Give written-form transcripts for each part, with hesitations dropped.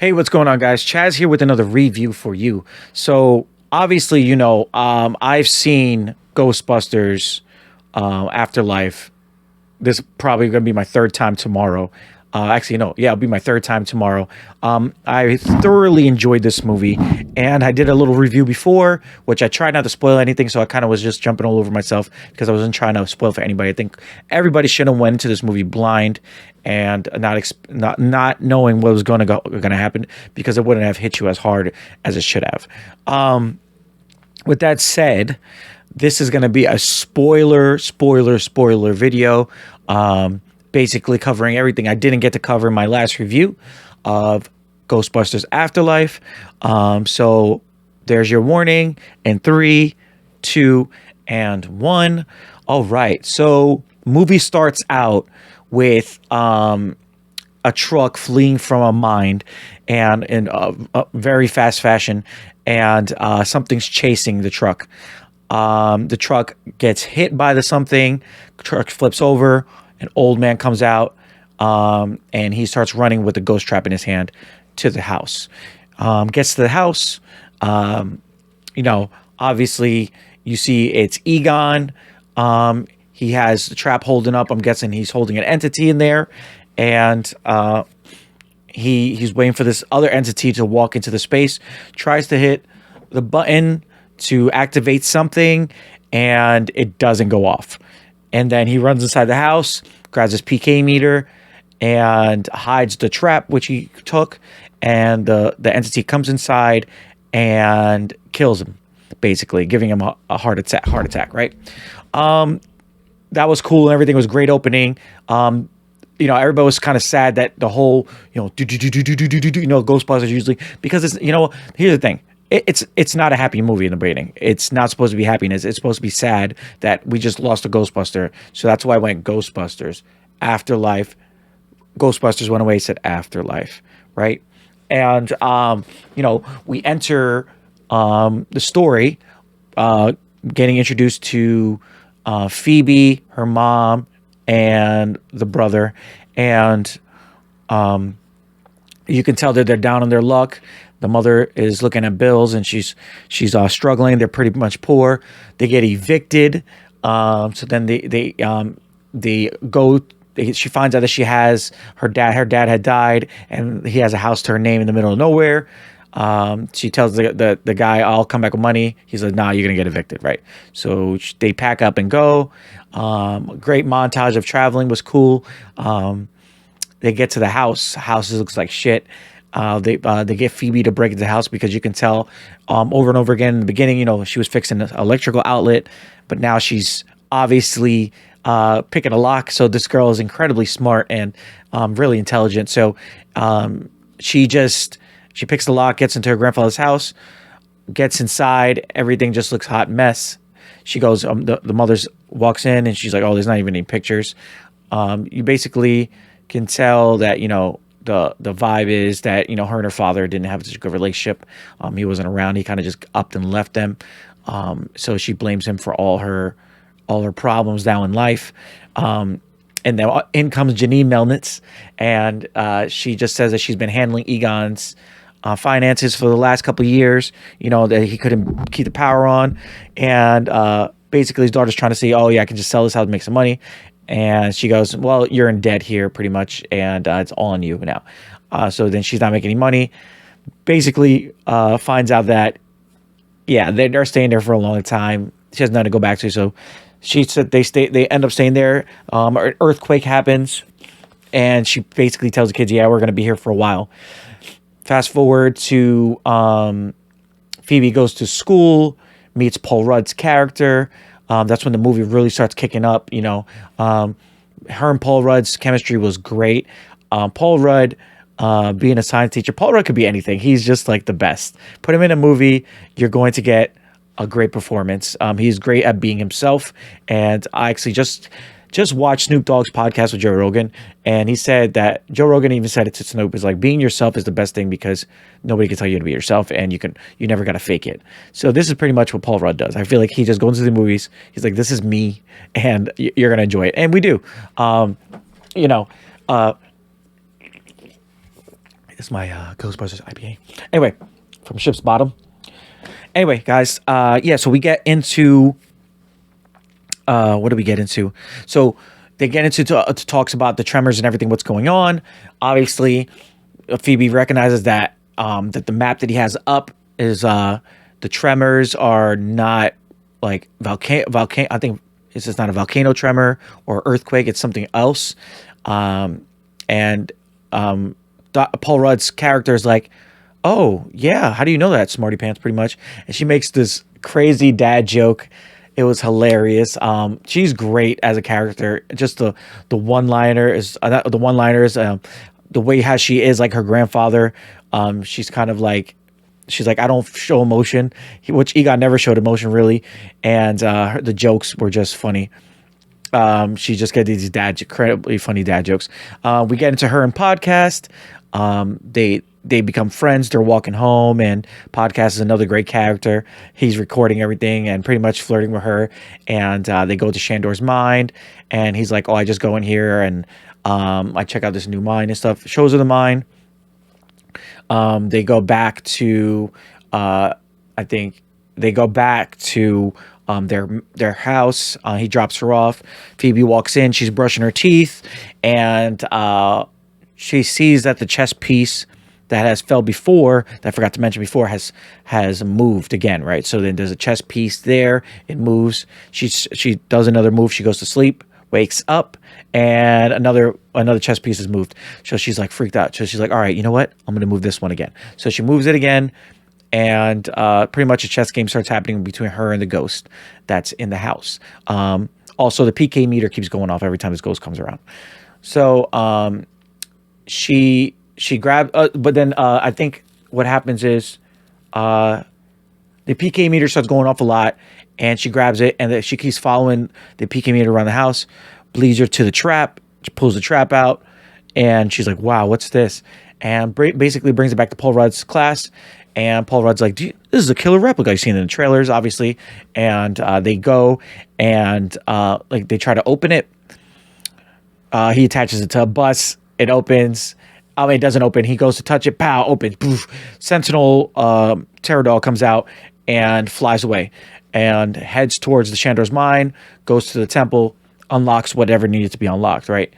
Hey, what's going on, guys? Chaz here with another review for you. So, obviously, I've seen Ghostbusters Afterlife. This is probably going to be my third time tomorrow. Actually, no, yeah, it'll be my third time tomorrow. I thoroughly enjoyed this movie, and I did a little review before, which I tried not to spoil anything, so I kind of was just jumping all over myself because I wasn't trying to spoil for anybody. I think everybody should have went into this movie blind and not knowing what was going to happen because it wouldn't have hit you as hard as it should have. With that said, this is going to be a spoiler video. Basically covering everything I didn't get to cover in my last review of Ghostbusters Afterlife. So there's your warning in 3, 2, and 1. All right. So movie starts out with a truck fleeing from a mine and in a very fast fashion, and something's chasing the truck. The truck gets hit by the something, truck flips over, an old man comes out, and he starts running with the ghost trap in his hand to the house. Gets to the house, obviously you see it's Egon. He has the trap holding up. I'm guessing he's holding an entity in there, and he's waiting for this other entity to walk into the space, tries to hit the button to activate something, and it doesn't go off. And then he runs inside the house, grabs his PK meter, and hides the trap which he took. And the entity comes inside and kills him, basically giving him a heart attack. Right. That was cool, and everything was great opening. Everybody was kind of sad that the whole Ghostbusters usually, because it's here's the thing. It's not a happy movie in the beginning. It's not supposed to be happiness. It's supposed to be sad that we just lost a Ghostbuster. So that's why I went Ghostbusters Afterlife. Ghostbusters went away, said Afterlife, right? And we enter the story, getting introduced to Phoebe, her mom, and the brother, and you can tell that they're down on their luck. The mother is looking at bills, and she's struggling. They're pretty much poor. They get evicted. So then they go. She finds out that she has her dad. Her dad had died, and he has a house to her name in the middle of nowhere. She tells the guy, "I'll come back with money." He's like, "Nah, you're gonna get evicted." Right. So they pack up and go. Great montage of traveling was cool. They get to the house. House looks like shit. They get Phoebe to break into the house because you can tell over and over again in the beginning, she was fixing an electrical outlet, but now she's obviously picking a lock. So this girl is incredibly smart and really intelligent. So she picks the lock, gets into her grandfather's house, gets inside. Everything just looks hot mess. She goes, the mother walks in, and she's like, "Oh, there's not even any pictures." You basically can tell that, the vibe is that, her and her father didn't have such a good relationship. He wasn't around. He kind of just upped and left them. So she blames him for all her problems now in life. And then in comes Janine Melnitz, and she just says that she's been handling Egon's finances for the last couple of years, that he couldn't keep the power on. And basically his daughter's trying to say, "Oh yeah, I can just sell this house and make some money." And she goes, "Well, you're in debt here pretty much, and it's all on you now." So then she's not making any money. Basically finds out that, yeah, they're staying there for a long time. She has nothing to go back to. So she said they end up staying there. An earthquake happens, and she basically tells the kids, "Yeah, we're going to be here for a while." Fast forward to Phoebe goes to school, meets Paul Rudd's character. That's when the movie really starts kicking up. Her and Paul Rudd's chemistry was great. Paul Rudd, being a science teacher, Paul Rudd could be anything. He's just like the best. Put him in a movie, you're going to get a great performance. He's great at being himself. And I actually just watched Snoop Dogg's podcast with Joe Rogan, and he said that Joe Rogan even said it to Snoop, is like, being yourself is the best thing because nobody can tell you to be yourself, and you never got to fake it. So this is pretty much what Paul Rudd does. I feel like he just goes into the movies. He's like, "This is me, and you're going to enjoy it." And we do. is my Ghostbusters IPA. Anyway, from ship's bottom. Anyway, guys, yeah, so we get into what do we get into? So they get into talks about the tremors and everything, what's going on. Obviously, Phoebe recognizes that that the map that he has up is the tremors are not like volcano. I think it's just not a volcano tremor or earthquake. It's something else. And Paul Rudd's character is like, "Oh yeah, how do you know that, smarty pants?" Pretty much, and she makes this crazy dad joke. It was hilarious. She's great as a character. Just the one liner is the one liners. The way how she is like her grandfather. She's kind of like. She's like, I don't show emotion, which Egon never showed emotion really, and the jokes were just funny. She just get these incredibly funny dad jokes. We get into her and podcast. They become friends. They're walking home, and podcast is another great character. He's recording everything and pretty much flirting with her. And they go to Shandor's mine, and he's like, "Oh, I just go in here and I check out this new mine and stuff." Shows her the mine. They go back to, I think they go back to their house. He drops her off. Phoebe walks in. She's brushing her teeth, and she sees that the chess piece that has fell before, that I forgot to mention before, has moved again, right? So then there's a chess piece there. It moves. She does another move. She goes to sleep, wakes up, and another chess piece is moved. So she's like freaked out. So she's like, all right, you know what? I'm going to move this one again. So she moves it again, and pretty much a chess game starts happening between her and the ghost that's in the house. Also, the PK meter keeps going off every time this ghost comes around. So she grabbed, but then I think what happens is the PK meter starts going off a lot, and she grabs it, and she keeps following the PK meter around the house, leads her to the trap. She pulls the trap out, and she's like, wow, what's this? And basically brings it back to Paul Rudd's class. And Paul Rudd's like, this is a killer replica. You've seen it in the trailers, obviously. And they go and like they try to open it. He attaches it to a bus. It opens. I mean, it doesn't open. He goes to touch it. Pow, opens. Poof. Sentinel Pterodol comes out and flies away and heads towards the Shandor's mine, goes to the temple, unlocks whatever needed to be unlocked, right?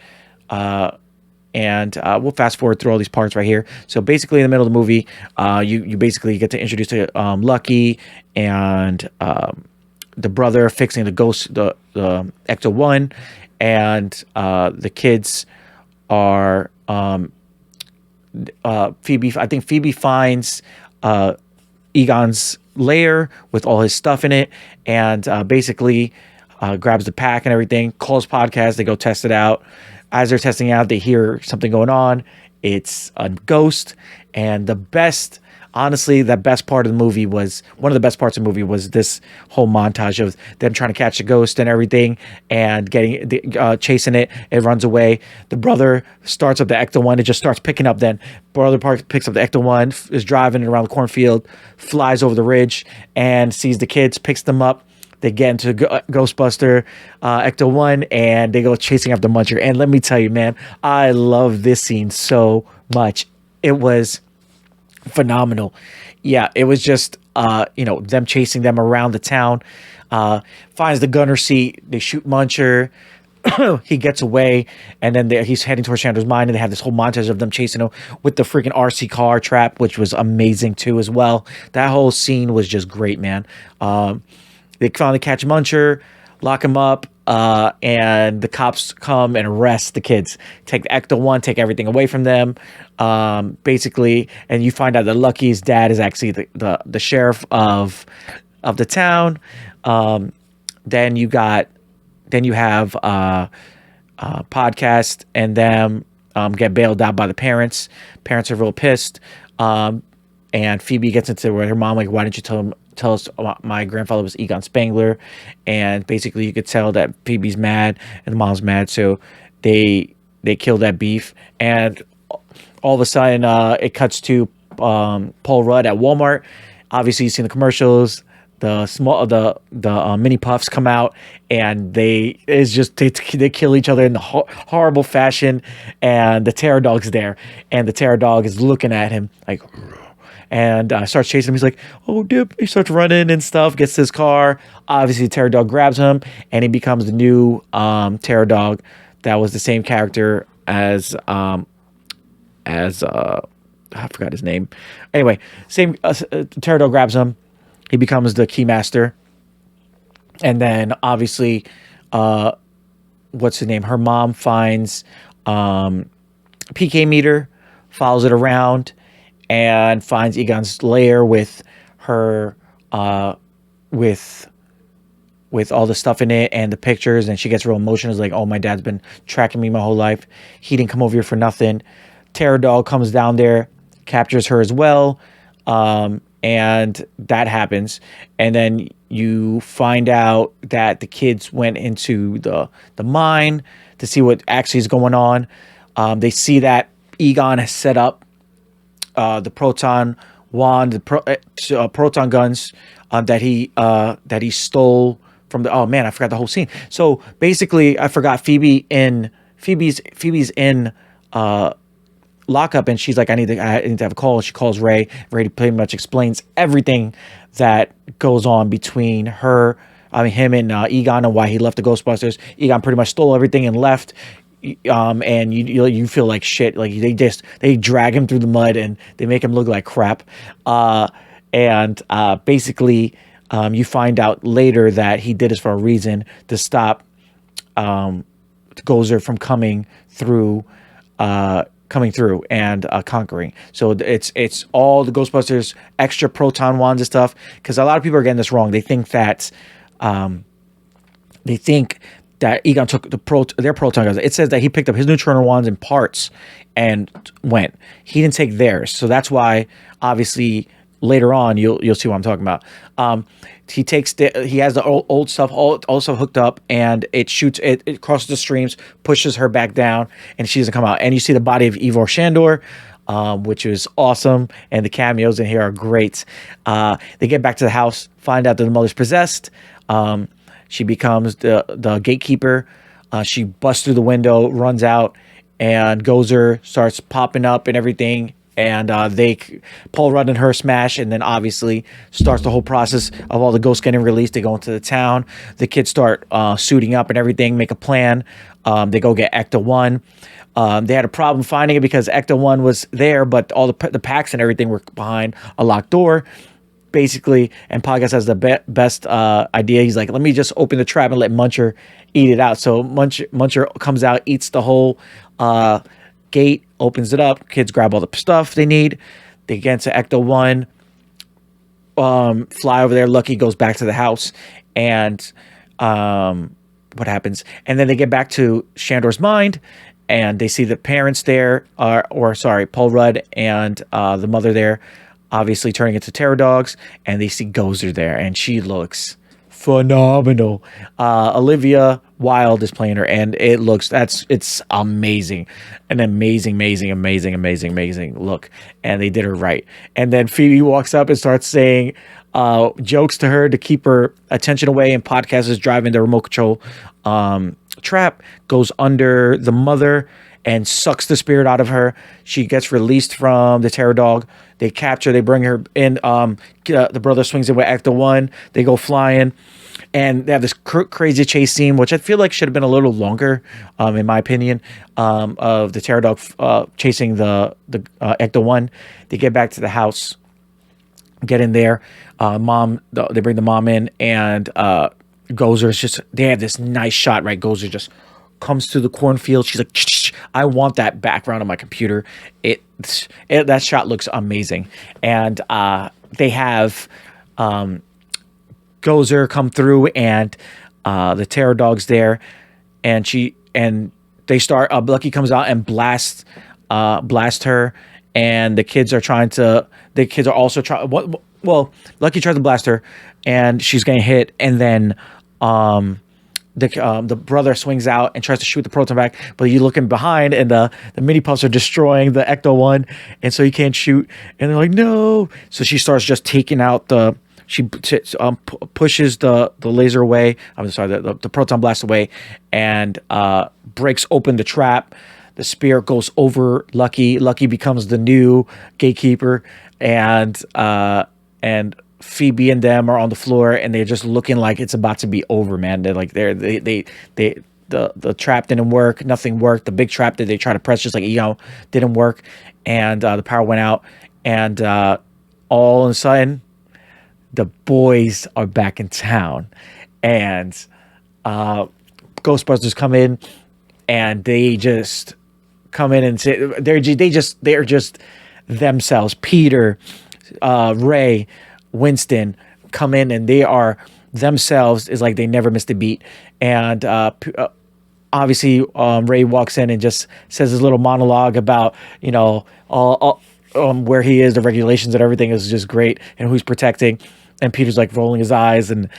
And we'll fast forward through all these parts right here. So basically in the middle of the movie, you basically get to introduce to Lucky and the brother fixing the ghost, the Ecto-1, and the kids are Phoebe. I think Phoebe finds Egon's lair with all his stuff in it, and basically grabs the pack and everything, calls podcast. They go test it out. As they're testing out, they hear something going on. It's a ghost. And the best, honestly, the best part of the movie was, one of the best parts of the movie was this whole montage of them trying to catch the ghost and everything and chasing it. It runs away. The brother starts up the Ecto-1. It just starts picking up then. Brother picks up the Ecto-1, is driving it around the cornfield, flies over the ridge and sees the kids, picks them up. They get into Ghostbuster Ecto-1, and they go chasing after Muncher. And let me tell you, man, I love this scene so much. It was phenomenal. Yeah, it was just, them chasing them around the town. Finds the gunner seat. They shoot Muncher. He gets away, and then he's heading towards Shandor's mine, and they have this whole montage of them chasing him with the freaking RC car trap, which was amazing too as well. That whole scene was just great, man. They finally catch Muncher, lock him up, and the cops come and arrest the kids. Take the Ecto-1, take everything away from them, basically. And you find out that Lucky's dad is actually the sheriff of the town. Then you have podcast and them get bailed out by the parents. Parents are real pissed. And Phoebe gets into where her mom, like, why didn't you tell us my grandfather was Egon Spangler? And basically you could tell that Phoebe's mad and the mom's mad. So they kill that beef. And all of a sudden it cuts to Paul Rudd at Walmart. Obviously you've seen the commercials. the mini puffs come out, and they kill each other in the horrible fashion, and the terror dog's there, and the terror dog is looking at him like, and starts chasing him. He's like, "Oh, dip!" He starts running and stuff. Gets to his car. Obviously, the terror dog grabs him, and he becomes the new terror dog. That was the same character as I forgot his name. Anyway, same terror dog grabs him. He becomes the keymaster, and then obviously, what's the name? Her mom finds PK meter, follows it around, and finds Egon's lair with her with all the stuff in it and the pictures, and she gets real emotional. It's like, oh, my dad's been tracking me my whole life. He didn't come over here for nothing. Terror dog comes down there, captures her as well, and that happens. And then you find out that the kids went into the mine to see what actually is going on. They see that Egon has set up the proton wand, the proton guns that he stole from the. Oh man, I forgot the whole scene. So basically, I forgot Phoebe's in lockup, and she's like, I need to have a call. She calls Ray. Ray pretty much explains everything that goes on between him and Egon, and why he left the Ghostbusters. Egon pretty much stole everything and left. And you feel like shit. Like they drag him through the mud and they make him look like crap. Basically, you find out later that he did this for a reason, to stop Gozer from coming through and conquering. So it's all the Ghostbusters extra proton wands and stuff, because a lot of people are getting this wrong. They think that Egon took their proton guns. It says that he picked up his neutrino wands in parts and went. He didn't take theirs, so that's why obviously later on you'll see what I'm talking about. He has the old stuff all stuff hooked up, and it shoots it crosses the streams, pushes her back down, and she doesn't come out. And you see the body of Ivor Shandor, which is awesome, and the cameos in here are great. They get back to the house, find out that the mother's possessed. She becomes the gatekeeper. She busts through the window, runs out, and Gozer starts popping up and everything. And Paul Rudd and her smash, and then obviously starts the whole process of all the ghosts getting released. They go into the town. The kids start suiting up and everything, make a plan. They go get Ecto-1. They had a problem finding it because Ecto-1 was there, but all the packs and everything were behind a locked door. Basically, and Podcast has the best idea. He's like, let me just open the trap and let Muncher eat it out. So Muncher comes out, eats the whole gate, opens it up. Kids grab all the stuff they need. They get into Ecto-1, fly over there. Lucky goes back to the house, and what happens? And then they get back to Shandor's mind, and they see the parents there, Paul Rudd and the mother there, obviously turning into terror dogs, and they see Gozer there, and she looks phenomenal. Olivia Wilde is playing her, and it's amazing. An amazing look. And they did her right. And then Phoebe walks up and starts saying jokes to her to keep her attention away, and Podcast is driving the remote control trap, goes under the mother and sucks the spirit out of her. She gets released from the terror dog. They bring her in. The brother swings in with Ecto-1. They go flying, and they have this crazy chase scene, which I feel like should have been a little longer, in my opinion, of the terror dog chasing the Ecto-1. They get back to the house, get in there. They bring the mom in, and Gozer's they have this nice shot, right? Gozer just comes to the cornfield. She's like, I want that background on my computer. That shot looks amazing. And they have Gozer come through, and the terror dog's there, and they start. Lucky comes out and blast her, and the kids are also trying. Well, Lucky tries to blast her, and she's getting hit, and then the brother swings out and tries to shoot the proton back, but you looking behind, and the mini puffs are destroying the Ecto-1, and so he can't shoot, and they're like, no. So she starts just taking out the pushes the laser away. I'm sorry, the proton blast away, and breaks open the trap. The spear goes over Lucky. Lucky becomes the new gatekeeper, and Phoebe and them are on the floor, and they're just looking like it's about to be over, man. They're like the trap didn't work, nothing worked. The big trap that they tried to press, just like didn't work, and the power went out, and all of a sudden, the boys are back in town, and Ghostbusters come in, and they just come in and say they're just themselves. Peter, Ray, Winston come in, and they are themselves. Is like they never missed a beat. And obviously, Ray walks in and just says his little monologue about all where he is, the regulations and everything is just great, and who's protecting. And Peter's like rolling his eyes, and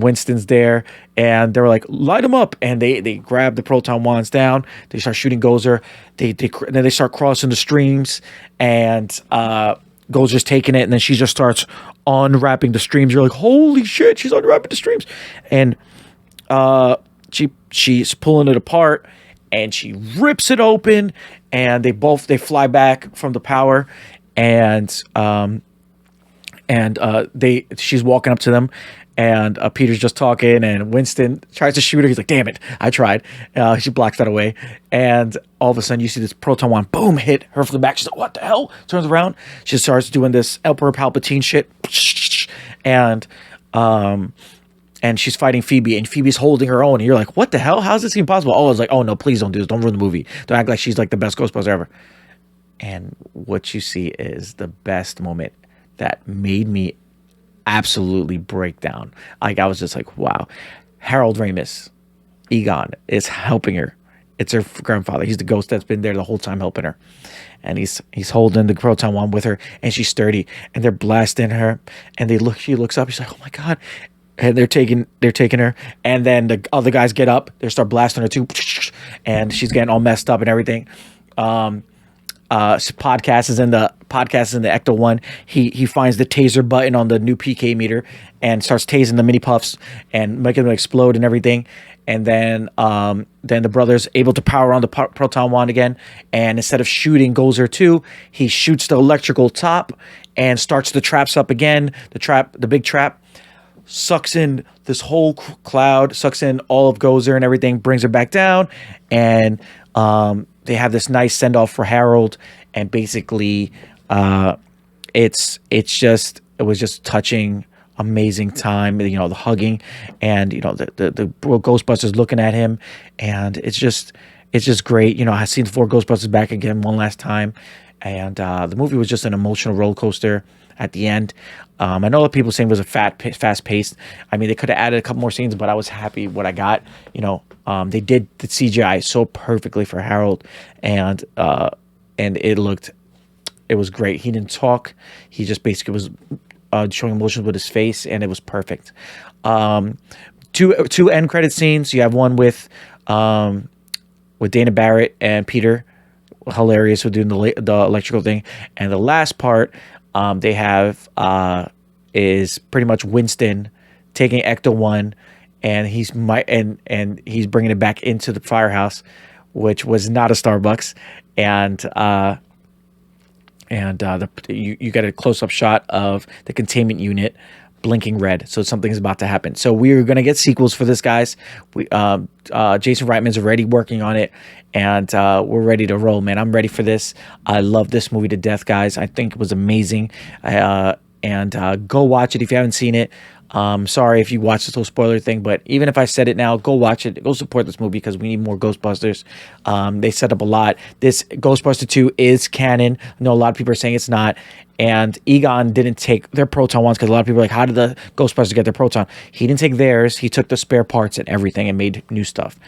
Winston's there, and they're like, light him up, and they grab the proton wands down. They start shooting Gozer. Then they start crossing the streams, and Gozer's taking it, and then she just starts unwrapping the streams. You're like, holy shit, she's unwrapping the streams, and she's pulling it apart, and she rips it open, and they fly back from the power, and she's walking up to them, and Peter's just talking, and Winston tries to shoot her. He's like, damn it, I tried. She blocks that away, and all of a sudden you see this proton wand boom hit her from the back. She's like, what the hell? Turns around, she starts doing this Emperor Palpatine shit, and she's fighting Phoebe, and Phoebe's holding her own, and you're like, what the hell? How's this even possible? Oh, I was like, oh no, please don't do this, don't ruin the movie, don't act like she's like the best Ghostbuster ever. And what you see is the best moment that made me absolutely break down. Like, I was just like, wow. Harold Ramis, Egon, is helping her. It's her grandfather. He's the ghost that's been there the whole time helping her. And he's holding the proton wand with her, and she's sturdy, and they're blasting her, and she looks up, she's like, oh my God. And they're taking her, and then the other guys get up, they start blasting her too, and she's getting all messed up and everything. Podcast is in the Ecto one. He finds the taser button on the new PK meter and starts tasing the mini puffs and making them explode and everything. And then the brother's able to power on the proton wand again. And instead of shooting Gozer 2, he shoots the electrical top and starts the traps up again. The big trap sucks in this whole cloud, sucks in all of Gozer and everything, brings her back down, and they have this nice send off for Harold, and basically, it was just touching, amazing time. The hugging, and the Ghostbusters looking at him, and it's just great. I've seen the 4 Ghostbusters back again one last time, and the movie was just an emotional roller coaster at the end. I know that people saying it was a fast paced. I mean, they could have added a couple more scenes, but I was happy what I got. They did the CGI so perfectly for Harold, and it was great. He didn't talk. He just basically was showing emotions with his face, and it was perfect. Two end credit scenes. You have one with Dana Barrett and Peter, hilarious with doing the electrical thing, and the last part they have is pretty much Winston taking Ecto 1, and he's bringing it back into the firehouse, which was not a Starbucks, and you get a close-up shot of the containment unit blinking red, so something's about to happen. So we're gonna get sequels for this, guys. Jason Reitman's already working on it, and we're ready to roll, man. I'm ready for this. I love this movie to death, guys. I think it was amazing. Go watch it if you haven't seen it. Sorry if you watched this whole spoiler thing, but even if I said it now, go watch it. Go support this movie because we need more Ghostbusters. They set up a lot. This Ghostbuster 2 is canon. I know a lot of people are saying it's not. And Egon didn't take their proton ones because a lot of people are like, how did the Ghostbusters get their proton? He didn't take theirs. He took the spare parts and everything and made new stuff,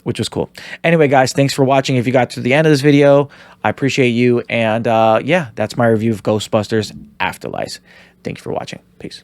which was cool. Anyway, guys, thanks for watching. If you got to the end of this video, I appreciate you. And yeah, that's my review of Ghostbusters Afterlife. Thank you for watching. Peace.